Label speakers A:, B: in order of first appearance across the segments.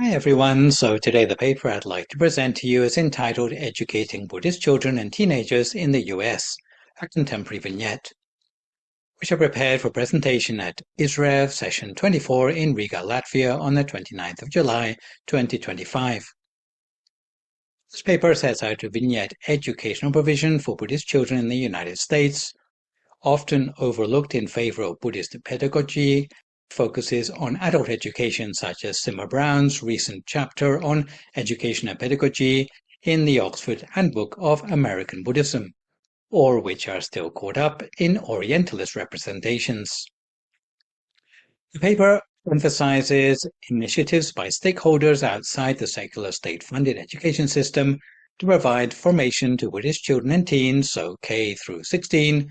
A: Hi everyone, so today the paper I'd like to present to you is entitled Educating Buddhist Children and Teenagers in the US, a Contemporary Vignette, which I prepared for presentation at ISREV Session 24 in Riga, Latvia on the 29th of July 2025. This paper sets out to vignette educational provision for Buddhist children in the United States, often overlooked in favor of Buddhist pedagogy, focuses on adult education, such as Simmer Brown's recent chapter on education and pedagogy in the Oxford Handbook of American Buddhism, or which are still caught up in Orientalist representations. The paper emphasizes initiatives by stakeholders outside the secular state-funded education system to provide formation to Buddhist children and teens, so K through 16,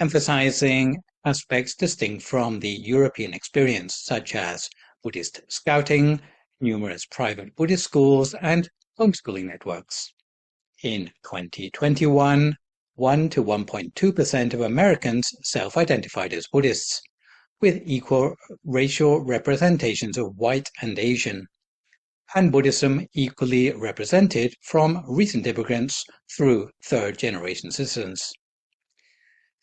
A: emphasizing aspects distinct from the European experience, such as Buddhist scouting, numerous private Buddhist schools, and homeschooling networks. In 2021, 1 to 1.2% of Americans self-identified as Buddhists, with equal racial representations of white and Asian, and Buddhism equally represented from recent immigrants through third-generation citizens.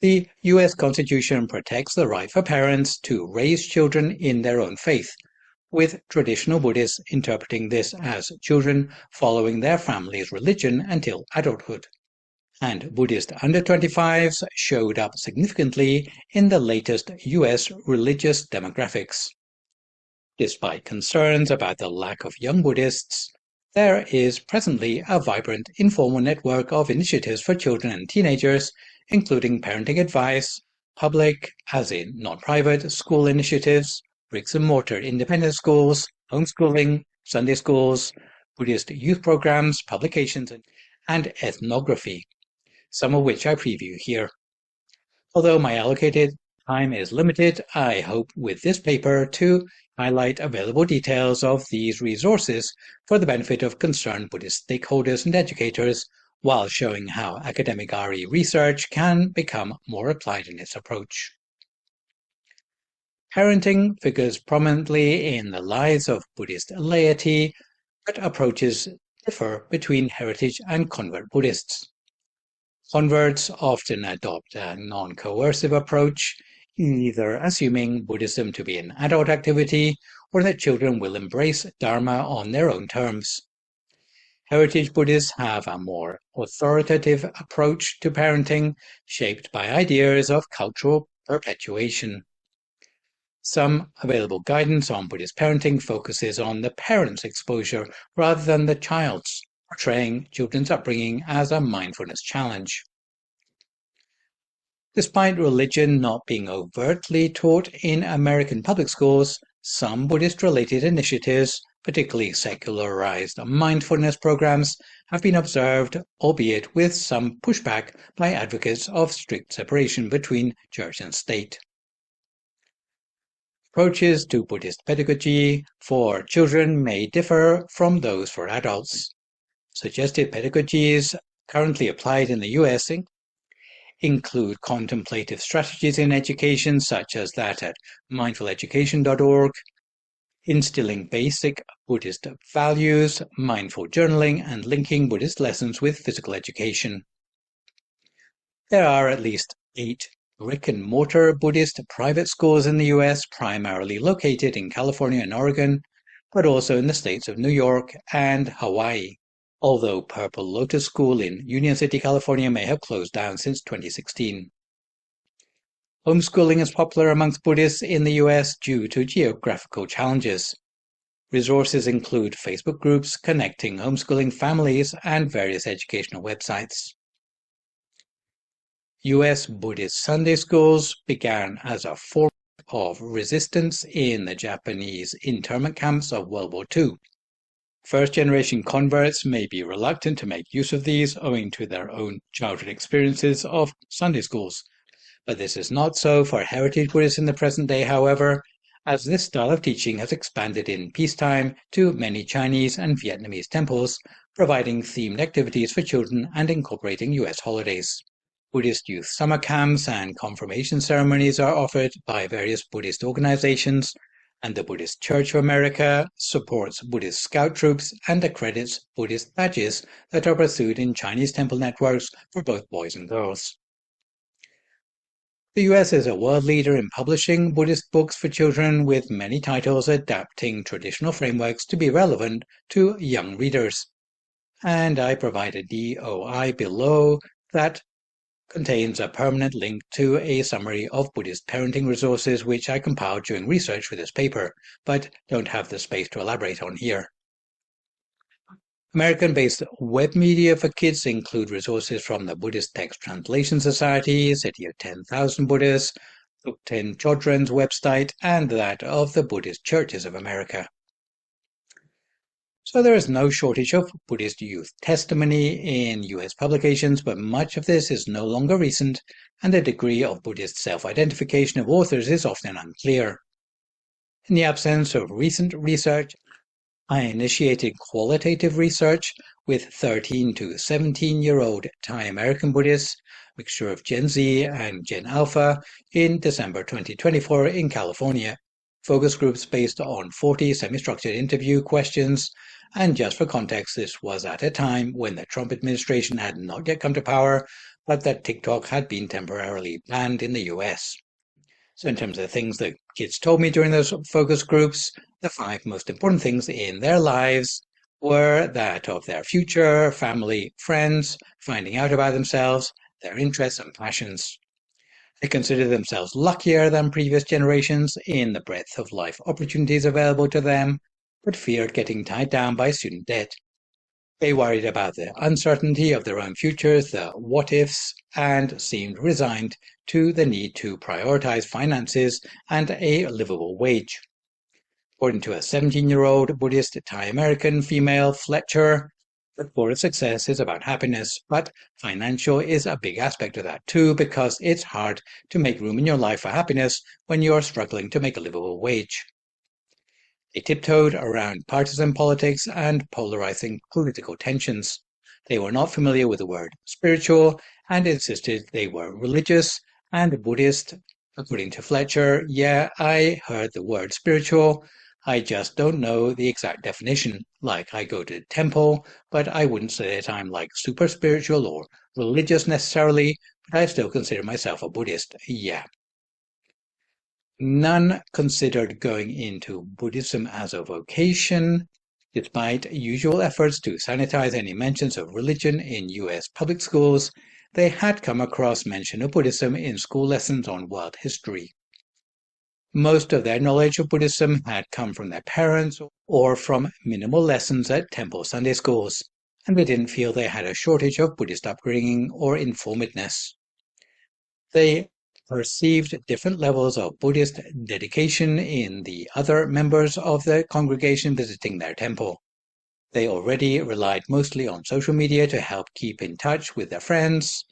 A: The U.S. Constitution protects the right for parents to raise children in their own faith, with traditional Buddhists interpreting this as children following their family's religion until adulthood. And Buddhist under-25s showed up significantly in the latest U.S. religious demographics. Despite concerns about the lack of young Buddhists, there is presently a vibrant informal network of initiatives for children and teenagers, including parenting advice, public, as in non-private, school initiatives, bricks-and-mortar independent schools, homeschooling, Sunday schools, Buddhist youth programs, publications, and ethnography, some of which I preview here. Although my allocated time is limited, I hope with this paper to highlight available details of these resources for the benefit of concerned Buddhist stakeholders and educators, while showing how academic RE research can become more applied in its approach. Parenting figures prominently in the lives of Buddhist laity, but approaches differ between heritage and convert Buddhists. Converts often adopt a non-coercive approach, either assuming Buddhism to be an adult activity or that children will embrace Dharma on their own terms. Heritage Buddhists have a more authoritative approach to parenting, shaped by ideas of cultural perpetuation. Some available guidance on Buddhist parenting focuses on the parent's exposure rather than the child's, portraying children's upbringing as a mindfulness challenge. Despite religion not being overtly taught in American public schools, some Buddhist-related initiatives, particularly secularized mindfulness programs, have been observed, albeit with some pushback by advocates of strict separation between church and state. Approaches to Buddhist pedagogy for children may differ from those for adults. Suggested pedagogies currently applied in the US include contemplative strategies in education, such as that at mindfuleducation.org, instilling basic Buddhist values, mindful journaling, and linking Buddhist lessons with physical education. There are at least 8 brick-and-mortar Buddhist private schools in the US, primarily located in California and Oregon, but also in the states of New York and Hawaii, although Purple Lotus School in Union City, California may have closed down since 2016. Homeschooling is popular amongst Buddhists in the US due to geographical challenges. Resources include Facebook groups connecting homeschooling families and various educational websites. US Buddhist Sunday schools began as a form of resistance in the Japanese internment camps of World War II. First-generation converts may be reluctant to make use of these owing to their own childhood experiences of Sunday schools, but this is not so for heritage Buddhists in the present day, however, as this style of teaching has expanded in peacetime to many Chinese and Vietnamese temples, providing themed activities for children and incorporating US holidays. Buddhist youth summer camps and confirmation ceremonies are offered by various Buddhist organizations, And the Buddhist Church of America supports Buddhist scout troops and accredits Buddhist badges that are pursued in Chinese temple networks for both boys and girls. The US is a world leader in publishing Buddhist books for children, with many titles adapting traditional frameworks to be relevant to young readers. And I provide a DOI below that contains a permanent link to a summary of Buddhist parenting resources which I compiled during research for this paper, but don't have the space to elaborate on here. American-based web media for kids include resources from the Buddhist Text Translation Society, City of 10,000 Buddhists, Thupten Chodron's website, and that of the Buddhist Churches of America. So there is no shortage of Buddhist youth testimony in US publications, but much of this is no longer recent, and the degree of Buddhist self-identification of authors is often unclear. In the absence of recent research, I initiated qualitative research with 13 to 17-year-old Thai-American Buddhists, mixture of Gen Z and Gen Alpha, in December 2024 in California. Focus groups based on 40 semi-structured interview questions. And just for context, this was at a time when the Trump administration had not yet come to power, but that TikTok had been temporarily banned in the US. So in terms of the things that kids told me during those focus groups, the 5 most important things in their lives were that of their future, family, friends, finding out about themselves, their interests and passions. They consider themselves luckier than previous generations in the breadth of life opportunities available to them, but feared getting tied down by student debt. They worried about the uncertainty of their own futures, the what-ifs, and seemed resigned to the need to prioritize finances and a livable wage. According to a 17-year-old Buddhist Thai-American female, Fletcher, the core of success is about happiness, but financial is a big aspect of that too, because it's hard to make room in your life for happiness when you're struggling to make a livable wage. They tiptoed around partisan politics and polarizing political tensions. They were not familiar with the word spiritual and insisted they were religious and Buddhist. According to Fletcher, yeah, I heard the word spiritual. I just don't know the exact definition. Like, I go to the temple, but I wouldn't say that I'm like super spiritual or religious necessarily, but I still consider myself a Buddhist, yeah. None considered going into Buddhism as a vocation, despite usual efforts to sanitize any mentions of religion in US public schools. They had come across mention of Buddhism in school lessons on world history. Most of their knowledge of Buddhism had come from their parents or from minimal lessons at temple Sunday schools, and they didn't feel they had a shortage of Buddhist upbringing or informedness. They perceived different levels of Buddhist dedication in the other members of the congregation visiting their temple. They already relied mostly on social media to help keep in touch with their friends,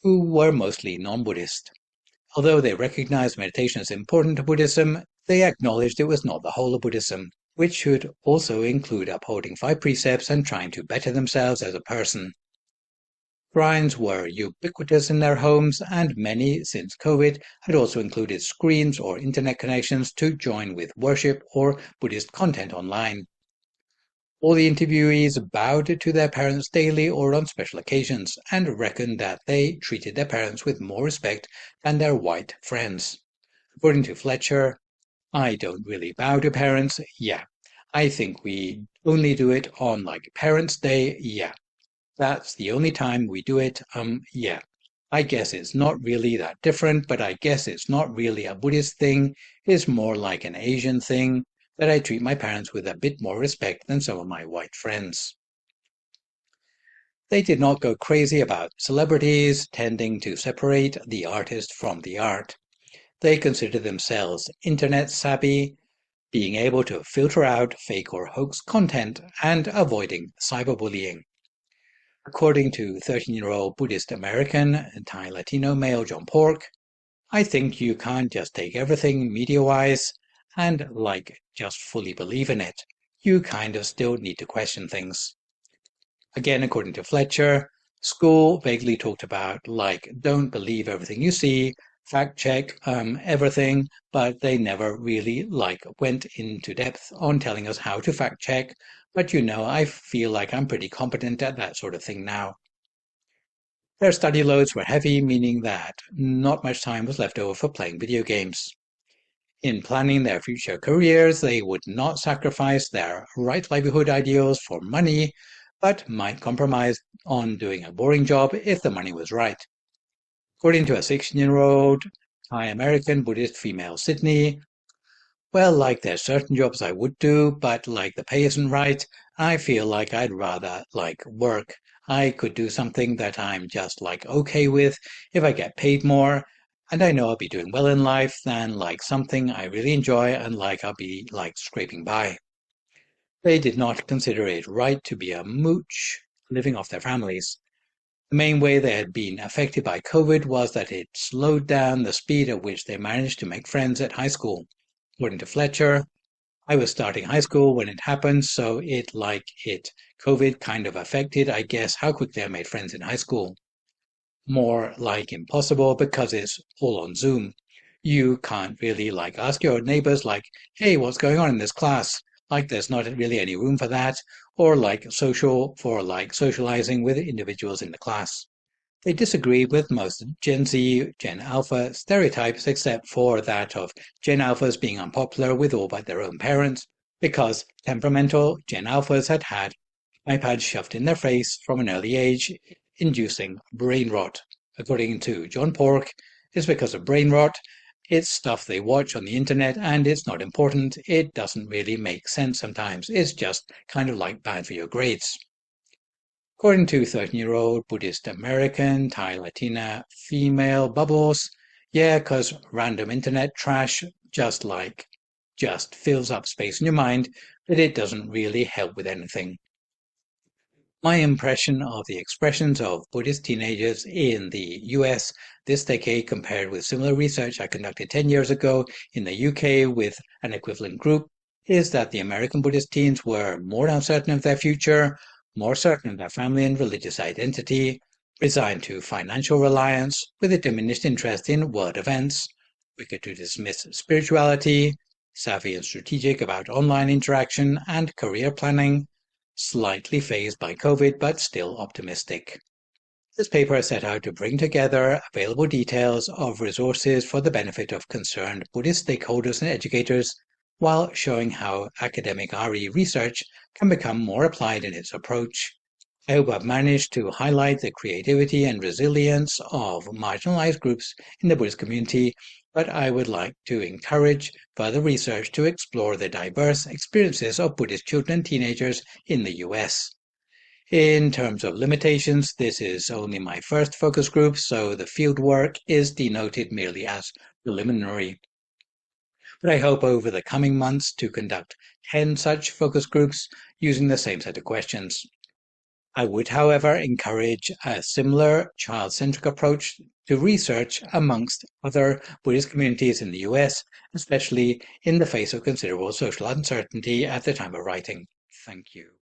A: who were mostly non-Buddhist. Although they recognized meditation as important to Buddhism, they acknowledged it was not the whole of Buddhism, which should also include upholding 5 precepts and trying to better themselves as a person. Shrines were ubiquitous in their homes, and many, since COVID, had also included screens or internet connections to join with worship or Buddhist content online. All the interviewees bowed to their parents daily or on special occasions, and reckoned that they treated their parents with more respect than their white friends. According to Fletcher, I don't really bow to parents, yeah. I think we only do it on like Parents' Day, yeah. That's the only time we do it, yeah. I guess it's not really that different, but I guess it's not really a Buddhist thing. It's more like an Asian thing, that I treat my parents with a bit more respect than some of my white friends. They did not go crazy about celebrities tending to separate the artist from the art. They considered themselves internet savvy, being able to filter out fake or hoax content and avoiding cyberbullying. According to 13-year-old Buddhist American and Thai Latino male John Pork, I think you can't just take everything media-wise and just fully believe in it. You kind of still need to question things. Again, according to Fletcher, school vaguely talked about don't believe everything you see, fact check everything, but they never really went into depth on telling us how to fact check. But I feel like I'm pretty competent at that sort of thing now. Their study loads were heavy, meaning that not much time was left over for playing video games. In planning their future careers, they would not sacrifice their right livelihood ideals for money, but might compromise on doing a boring job if the money was right. According to a 16-year-old Thai-American Buddhist female Sydney, well, there's certain jobs I would do, but the pay isn't right. I feel like I'd rather work. I could do something that I'm just okay with if I get paid more, and I know I'll be doing well in life than something I really enjoy and I'll be scraping by. They did not consider it right to be a mooch living off their families. The main way they had been affected by COVID was that it slowed down the speed at which they managed to make friends at high school. According to Fletcher, I was starting high school when it happened, so COVID kind of affected, I guess, how quickly I made friends in high school. More impossible because it's all on Zoom. You can't really ask your neighbors hey, what's going on in this class? There's not really any room for that, or socializing with individuals in the class. They disagree with most Gen Z, Gen Alpha stereotypes except for that of Gen Alphas being unpopular with all but their own parents, because temperamental Gen Alphas had had iPads shoved in their face from an early age, inducing brain rot. According to John Pork, it's because of brain rot. It's stuff they watch on the internet and it's not important. It doesn't really make sense sometimes. It's just kind of bad for your grades. According to 13-year-old Buddhist American, Thai Latina female Bubbles, yeah, because random internet trash just fills up space in your mind, but it doesn't really help with anything. My impression of the expressions of Buddhist teenagers in the US this decade compared with similar research I conducted 10 years ago in the UK with an equivalent group is that the American Buddhist teens were more uncertain of their future, more certain of their family and religious identity, resigned to financial reliance with a diminished interest in world events, quicker to dismiss spirituality, savvy and strategic about online interaction and career planning, slightly phased by COVID, but still optimistic. This paper set out to bring together available details of resources for the benefit of concerned Buddhist stakeholders and educators, while showing how academic RE research can become more applied in its approach. I hope I've managed to highlight the creativity and resilience of marginalized groups in the Buddhist community, but I would like to encourage further research to explore the diverse experiences of Buddhist children and teenagers in the US. In terms of limitations, this is only my first focus group, so the fieldwork is denoted merely as preliminary. But I hope over the coming months to conduct 10 such focus groups using the same set of questions. I would, however, encourage a similar child-centric approach to research amongst other Buddhist communities in the US, especially in the face of considerable social uncertainty at the time of writing. Thank you.